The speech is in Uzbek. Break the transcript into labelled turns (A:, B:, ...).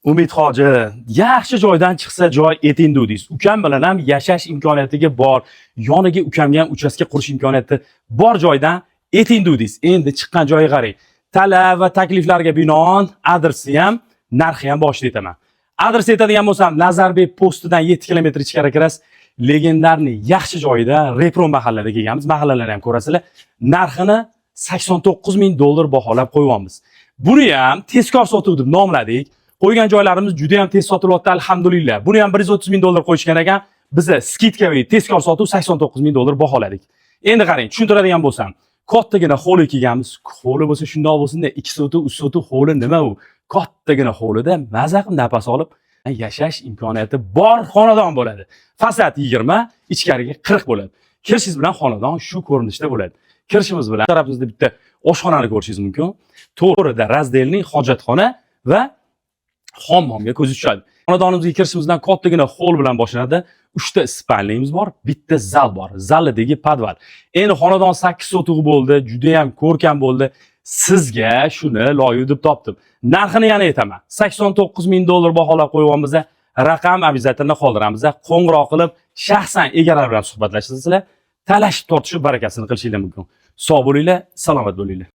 A: Umid hoji, yaxshi joydan chiqsa joy etindu deysiz. Ukam bilan ham yashash imkoniyatiga bor, yoniga ukamga ham uchastka qurish imkoniyati bor joydan etindu deysiz. Endi chiqqan joyga qarang. Talab va takliflarga binoan adresi ham, narxi ham boshida aytaman. Adres aytadigan bo'lsam, Nazarbek postidan 7 kilometr ichkari kirasiz. Legendarniy yaxshi joyda, Repro mahallada kelganmiz. Mahallalarni ham ko'rasizlar. Narxini $89,000 baholab qo'yganmiz. Buni ham tezkor sotuv deb nomladik. Qo'ygan joylarimiz juda ham tez sotilyapti, alhamdulillah. Buni ham $130,000 qo'yishgan ekan, biz skidkaviy tezkor sotuv $89,000 baholadik. Endi qarang, tushuntiradigan bo'lsam, kattagina hovli kelganmiz. Hovli bo'lsa shundoq bo'lsin-da, 2 sotuv, 3 sotuv hovli nima u? Kattagina hovlida maza qilib nafas olib yashash imkoniyati bor xonadon bo'ladi. Fasad 20, ichkariga 40 bo'ladi. Kirishingiz bilan xonadon shu ko'rinishda bo'ladi. Kirishimiz bilan tarafimizda bitta oshxonani ko'rishingiz mumkin. To'g'rida razdelning hojatxona va hammomga ko'z tushadi. Xonadonimizga kirishimizdan kattagina hol bilan boshlanadi. 3 ta spalniyamiz bor, bitta zal bor. Zaldagi podval. Endi xonadon 8 sotuv bo'ldi, juda ham ko'rkam bo'ldi. Sizga shuni loyiq deb topdim. Narxini yana aytaman. $89,000 baholab qo'yganmiz. Raqam обязательно qoldiramiz. Qo'ng'iroq qilib, shaxsan egalar bilan suhbatlashasizlar. Talashib tortishib barakasini qilishingiz mumkin. Sog' bo'linglar, salomat bo'linglar.